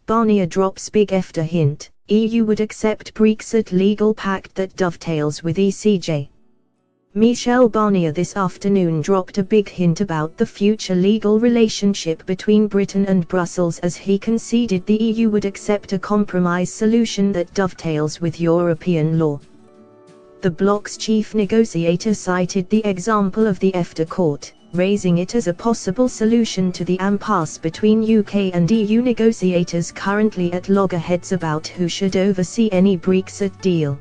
Barnier drops big Efta hint, EU would accept Brexit legal pact that dovetails with ECJ. Michel Barnier this afternoon dropped a big hint about the future legal relationship between Britain and Brussels as he conceded the EU would accept a compromise solution that dovetails with European law. The bloc's chief negotiator cited the example of the Efta court, raising it as a possible solution to the impasse between UK and EU negotiators currently at loggerheads about who should oversee any Brexit deal.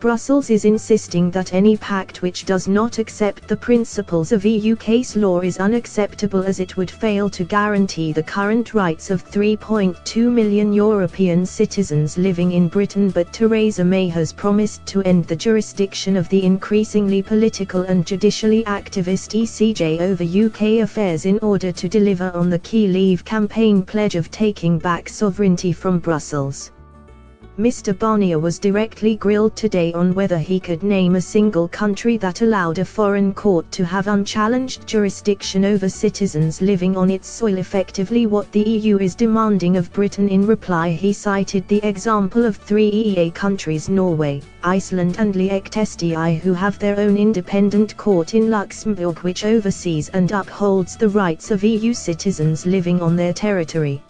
Brussels is insisting that any pact which does not accept the principles of EU case law is unacceptable as it would fail to guarantee the current rights of 3.2 million European citizens living in Britain. But Theresa May has promised to end the jurisdiction of the increasingly political and judicially activist ECJ over UK affairs in order to deliver on the key Leave campaign pledge of taking back sovereignty from Brussels. Mr. Barnier was directly grilled today on whether he could name a single country that allowed a foreign court to have unchallenged jurisdiction over citizens living on its soil, effectively what the EU is demanding of Britain. In reply, he cited the example of 3 EEA countries, Norway, Iceland and Liechtenstein, who have their own independent court in Luxembourg which oversees and upholds the rights of EU citizens living on their territory.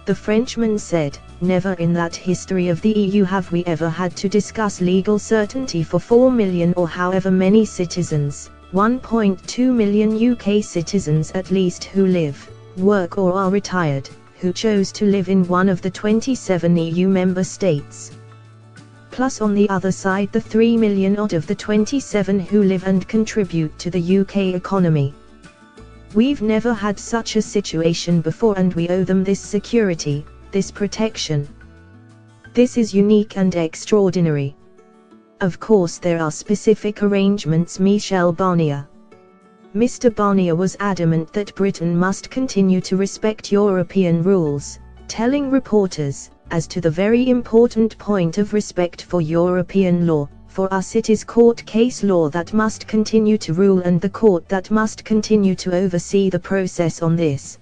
The Frenchman said, "Never in that history of the EU have we ever had to discuss legal certainty for 4 million or however many citizens, 1.2 million UK citizens at least, who live, work or are retired, who chose to live in one of the 27 EU member states. Plus on the other side the 3 million odd of the 27 who live and contribute to the UK economy. We've never had such a situation before and we owe them this security, this protection. This is unique and extraordinary. Of course there are specific arrangements." Michel Barnier. Mr. Barnier was adamant that Britain must continue to respect European rules, telling reporters, "As to the very important point of respect for European law, for us it is court case law that must continue to rule and the court that must continue to oversee the process on this."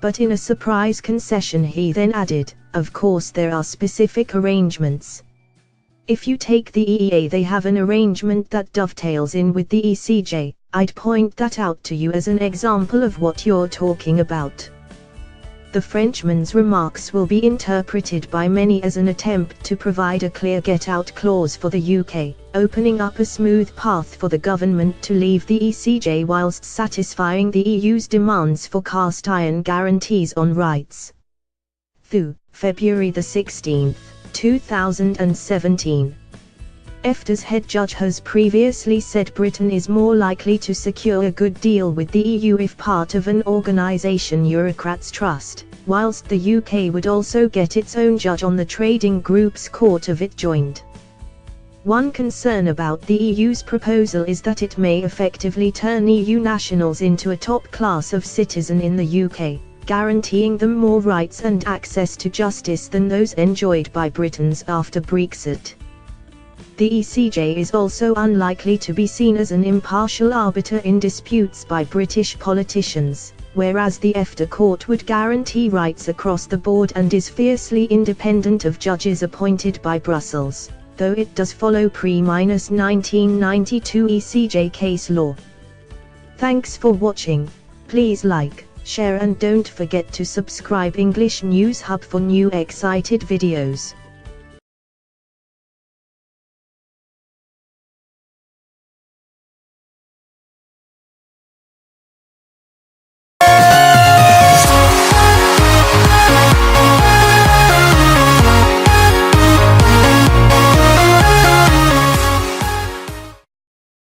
But in a surprise concession he then added, "Of course there are specific arrangements. If you take the EEA, they have an arrangement that dovetails in with the ECJ, I'd point that out to you as an example of what you're talking about." The Frenchman's remarks will be interpreted by many as an attempt to provide a clear get-out clause for the UK, opening up a smooth path for the government to leave the ECJ whilst satisfying the EU's demands for cast iron guarantees on rights. February 16, 2017. Efta's head judge has previously said Britain is more likely to secure a good deal with the EU if part of an organisation bureaucrats trust, whilst the UK would also get its own judge on the trading group's court if it joined. One concern about the EU's proposal is that it may effectively turn EU nationals into a top class of citizen in the UK, guaranteeing them more rights and access to justice than those enjoyed by Britons after Brexit. The ECJ is also unlikely to be seen as an impartial arbiter in disputes by British politicians, whereas the Efta court would guarantee rights across the board and is fiercely independent of judges appointed by Brussels, though it does follow pre-1992 ECJ case law. Thanks for watching. Please like, share and don't forget to subscribe English News Hub for new excited videos.